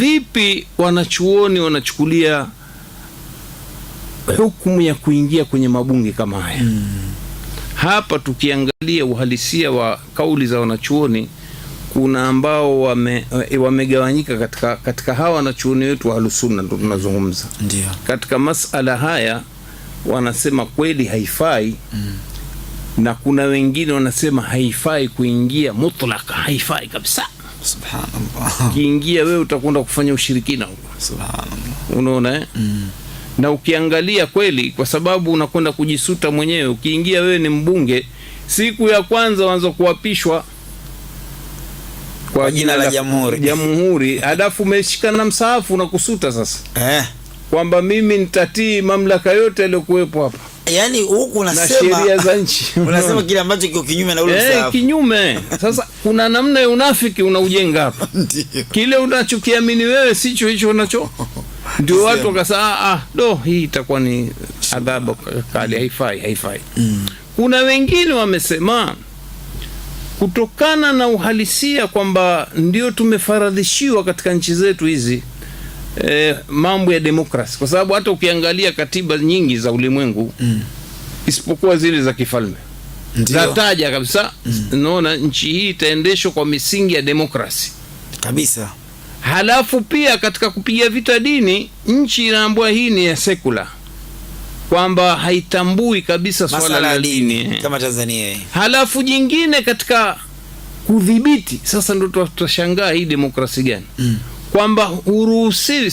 vipi wanachuoni wanachukulia hukumu ya kuingia kwenye mabunge kama haya? Hapa tukiangalia uhalisia wa kauli za wanachuoni, kuna ambao wamegawanyika katika hawa wanachuoni wetu wa Ahlusunna, ndio tunazungumza. Ndio. Katika masala haya wanasema kweli haifai, na kuna wengine wanasema haifai kuingia mutlaka, haifai kabisa. Subhanallah. Kiingia wewe utakwenda kufanya ushirikina huko. Subhanallah. Unaona Na ukiangalia kweli, kwa sababu unakwenda kujisuta mwenyewe. Ukiingia wewe ni mbunge, siku ya kwanza uanza kuapishwa kwa jina la jamhuri, halafu umeshikana msaafu na kusuta sasa. Kwamba mimi nitatii mamlaka yote yaliyokuwepo hapa. Yaani huku unasema na sheria za nchi. Unasema kile ambacho kiko kinyume na ule msaafu. Kinyume. Sasa kuna namna ya unafiki unaujenga hapa. Kile unachokiamini wewe sicho hicho unacho. Ndio watu wakasema hii itakuwa ni adhabu kali, haifai. Kuna wengine wamesema kutokana na uhalisia kwamba ndio tumefaradhishiwa katika nchi zetu hizi mambo ya demokrasi, kwa sababu hata ukiangalia katiba nyingi za ulimwengu isipokuwa zile za kifalme zataja kabisa, unaona nchi hii itaendeshwa kwa misingi ya demokrasi kabisa. Halafu pia katika kupiga vita dini, nchi inaambiwa hii ni ya sekula, kwamba haitambui kabisa swala la dini kama Tanzania. Halafu jingine katika kudhibiti, sasa ndio tutashangaa hii demokrasi gani? Kwamba huruhusi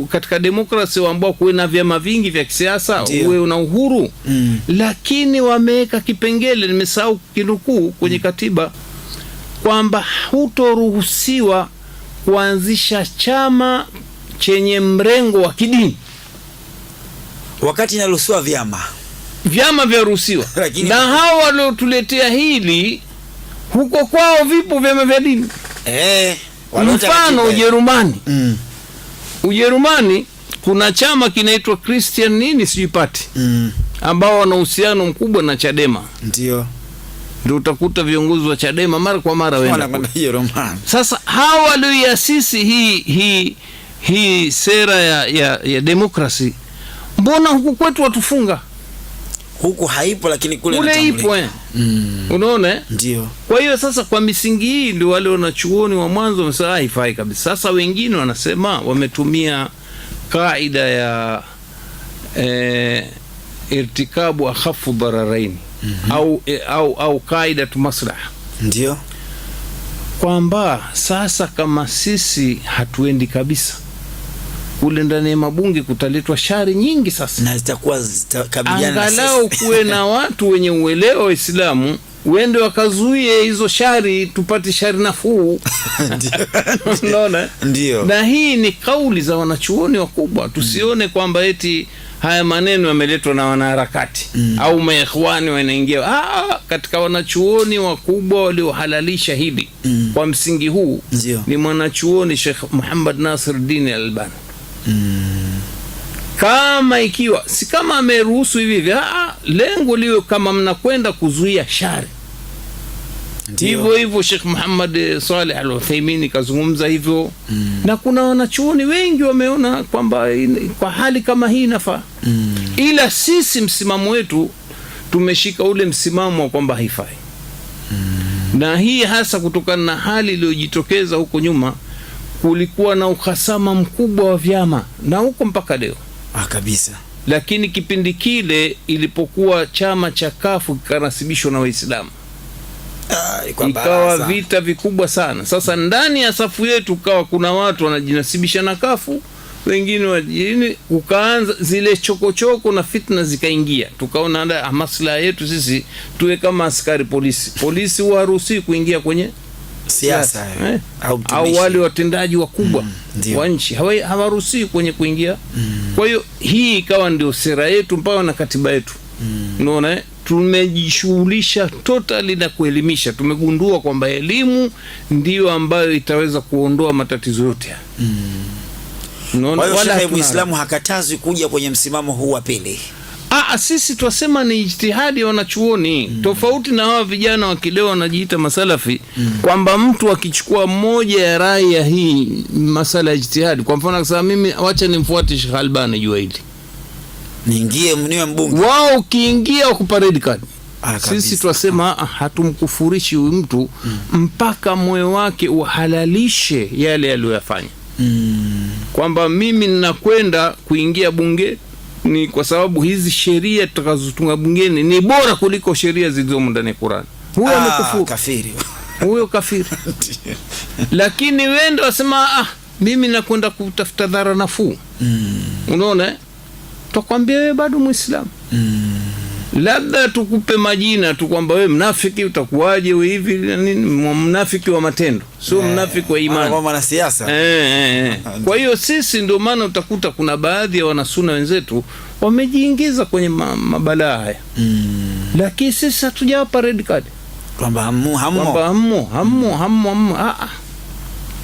katika demokrasi ambao kuwe na vyama vingi vya kisiasa, uwe una uhuru. Lakini wameweka kipengele, nimesahau kinukuu kwenye katiba, kwamba hutoruhusiwa kuanzisha chama chenye mrengo wa kidini. Wakati inaruhusiwa vyama vyaruhusiwa. Na hao waliotuletea hili, huko kwao vipo vyama vya dini. Mfano Ujerumani. Ujerumani kuna chama kinaitwa Christian Party, ambao wana uhusiano mkubwa na Chadema. Ndio utakuta viongozi wa Chadema mara kwa mara wenda. Sasa hao walioiasisi hii sera ya demokrasi, mbona huku kwetu watufunga? Huku haipo, lakini kule ipo. Unaona? Ndio. Kwa hiyo sasa kwa misingi hii ndio wale wanachuoni wa mwanzo wamesema haifai kabisa. Sasa wengine wanasema wametumia kaida ya irtikabu akhafu dararaini, au kaida tu maslaha. Ndio. Kwamba sasa kama sisi hatuendi kabisa kule ndani ya mabunge, kutaletwa shari nyingi sasa, na zitakuwa zitakabiliana. Angalau kuwe na watu wenye uelewa wa Uislamu wende wakazuie hizo shari, tupate shari nafuu. Unaona? Ndio. Na hii ni kauli za wanachuoni wakubwa. Tusione kwamba eti haya maneno yameletwa na wanaharakati au maikhwani wanaingia. Katika wanachuoni wakubwa waliohalalisha hili kwa msingi huu ni mwanachuoni Sheikh Muhammad Nasiruddin Albani. Kama ikiwa si kama ameruhusu hivi, lengo liwe kama mnakwenda kuzuia shari. Hivyo Sheikh Muhammad Saleh Al-Uthaymeen kazungumza hivyo. Na kuna wanachuoni wengi wameona kwamba kwa hali kama hii inafaa. Ila sisi msimamo wetu tumeshika ule msimamo wa kwamba haifai. Na hii hasa kutokana na hali iliyojitokeza huko nyuma, kulikuwa na uhasama mkubwa wa vyama, na huko mpaka leo kabisa. Lakini kipindi kile ilipokuwa chama cha Kafu kikanasibishwa na Waislamu, ikawa vita vikubwa sana. Sasa ndani ya safu yetu kawa kuna watu wanajinasibisha na Kafu, wengine wajini, ukaanza zile chokochoko na fitna zikaingia. Tukaona maslahi yetu sisi tuwe kama askari polisi waruhusi kuingia kwenye siasa au wale watendaji wakubwa wa nchi hawaruhusi kwenye kuingia. Kwa hiyo hii ikawa ndio sera yetu mpaka na katiba yetu. Unaona, tumejishughulisha totally na kuelimisha. Tumegundua kwamba elimu ndio ambayo itaweza kuondoa matatizo yote. Kwa hiyo Muislamu hakatazwi kuja kwenye msimamo huu wa pili. Sisi twasema ni ijtihadi ya wanachuoni tofauti na hawa vijana wakileo wanajiita masalafi kwamba mtu akichukua moja ya rai ya hii masala ya ijtihadi, kwa mfano akasema mimi wacha nimfuate Sheikh Albani jua hili niingie mniwe mbunge, wao ukiingia ukupa red card. Sisi twasema hatumkufurishi huyu mtu mpaka moyo wake uhalalishe yale aliyoyafanya. Kwamba mimi ninakwenda kuingia bunge ni kwa sababu hizi sheria tutakazotunga bungeni ni bora kuliko sheria zilizomo ndani ya Qur'an. Huyo amekufuru, kafiri. Huyo kafiri. Lakini wendo wasema mimi nakwenda kutafuta dhara nafuu. Unaona? Tukwambia wewe bado Muislamu. Labda tukupe majina tu kwamba wewe mnafiki, utakuwaje wewe hivi nini, mnafiki wa matendo, sio mnafiki wa imani. Kama wanasiasa. Kwa hiyo sisi ndio maana utakuta kuna baadhi ya wanasuna wenzetu wamejiingiza kwenye mabalaa haya. Lakini sisi hatujawapa red card. Kwamba hamu.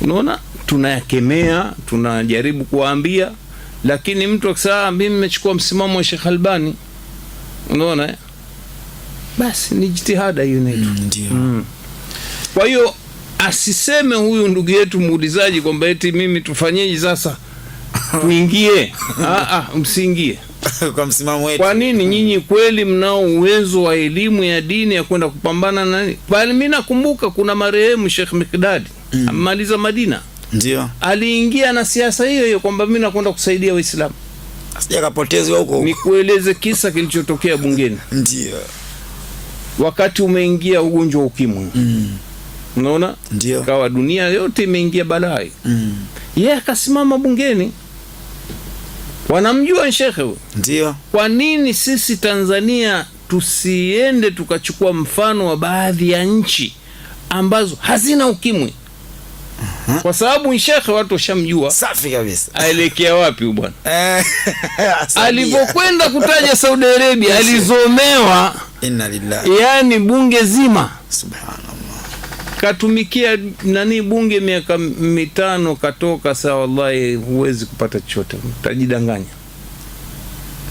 Unaona, tunayakemea, tunajaribu kuwaambia, lakini mtu akisema mimi nimechukua msimamo wa Sheikh Albani, unaona, basi ni jitihada hiyo ndio. Kwa hiyo asiseme huyu ndugu yetu muulizaji kwamba eti mimi tufanyeje sasa tuingie. Msiingie kwa msimamo wetu. Kwa nini? Nyinyi kweli mnao uwezo wa elimu ya dini ya kwenda kupambana na nini? Bali mimi nakumbuka kuna marehemu Sheikh Mikdadi amaliza Madina, ndio aliingia na siasa hiyo kwamba mimi nakwenda kusaidia Waislamu. Sijakapotezwa huko. Nikueleze kisa kilichotokea bungeni. Ndio. Wakati umeingia ugonjwa wa ukimwi. Unaona? Ndio. Kawa dunia yote imeingia balaa. Yeye akasimama bungeni. Wanamjua shekhe huyo. Ndio. Kwa nini sisi Tanzania tusiende tukachukua mfano wa baadhi ya nchi ambazo hazina ukimwi? Kwa sababu shekhe watu washamjua. Safi kabisa. Aelekea wapi bwana? Alipokwenda kutaja Saudi Arabia alizomewa. Inna lillahi. Yani bunge zima. Subhanallah. Katumikia bunge miaka 5 katoka, sawa, wallahi huwezi kupata chochote, utajidanganya.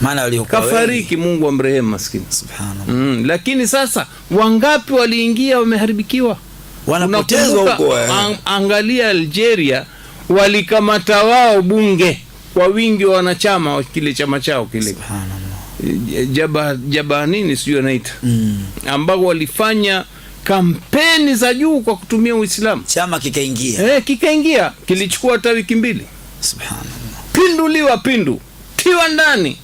Maana aliokuwa kafariki, Mungu amrehemu maskini. Subhanallah. Lakini sasa wangapi waliingia wameharibikiwa? Wanapotezwa huko. Angalia Algeria, walikamata wao bunge kwa wingi wa wanachama wa kile chama chao kile. Subhanallah. Jaba nini sio naita. Ambao walifanya kampeni za juu kwa kutumia Uislamu. Chama kikaingia. Kikaingia, kilichukua hata wiki 2. Subhanallah. Pindu tiwa ndani.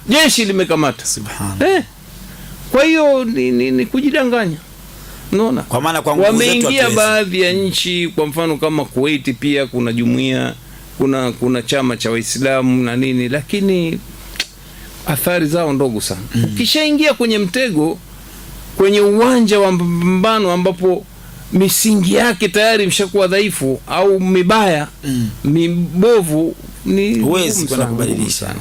Jeshi limekamata. Subhanallah. Kwa hiyo ni kujidanganya. Unaona? Kwa maana kwa nguvu zetu wameingia baadhi ya nchi, kwa mfano kama Kuwait pia kuna jumuiya, kuna chama cha Waislamu na nini, lakini athari zao ndogo sana. Ukishaingia kwenye mtego, kwenye uwanja wa mbano ambapo misingi yake tayari imeshakuwa dhaifu au mibaya, mibovu, ni huwezi kubadilisha.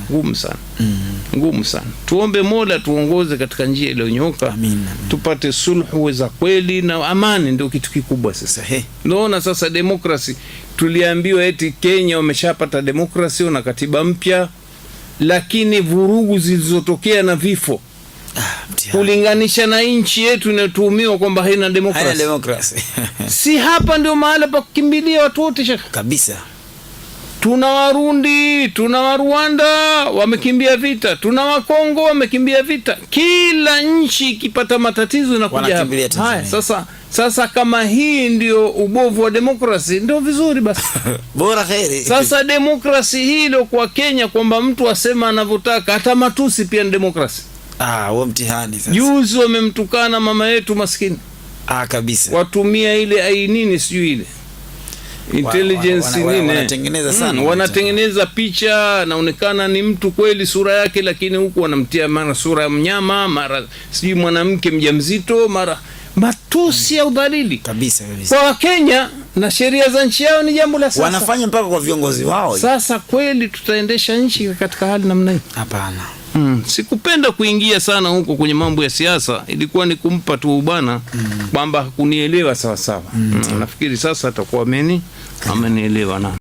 Ngumu sana. Tuombe Mola tuongoze katika njia iliyonyooka. Tupate sulhu za kweli na amani, ndio kitu kikubwa sasa. Naona sasa demokrasi, tuliambiwa eti Kenya wameshapata demokrasi na katiba mpya, lakini vurugu zilizotokea na vifo kulinganisha na nchi yetu inatuhumiwa kwamba haina demokrasi. Si hapa ndio mahali pa kukimbilia watu wote shaka kabisa. Tuna Warundi, tuna Warwanda wamekimbia vita, tuna Wakongo wamekimbia vita. Kila nchi ikipata matatizo inakuja hapa. Haya, sasa kama hii ndio ubovu wa demokrasi, ndio vizuri basi. Bora kheri. Sasa demokrasi hii ndio kwa Kenya kwamba mtu asema anavyotaka, hata matusi pia ni demokrasi. Huo mtihani sasa. Juzi wamemtukana mama yetu maskini. Kabisa. Watumia ile nini sijui ile intelligence nini, wanatengeneza sana. Wanatengeneza picha, naonekana ni mtu kweli sura yake, lakini huku wanamtia mara sura ya mnyama, mara sijui mwanamke mjamzito, mara matusi ya udhalili kabisa. Kwa Kenya na sheria za nchi yao ni jambo la sasa. Wanafanya mpaka kwa viongozi wao. Sasa kweli tutaendesha nchi katika hali namna hii? Hapana. Sikupenda kuingia sana huko kwenye mambo ya siasa, ilikuwa ni kumpa tu bwana kwamba kunielewa sawa sawa. Nafikiri sasa atakuwa amenielewa na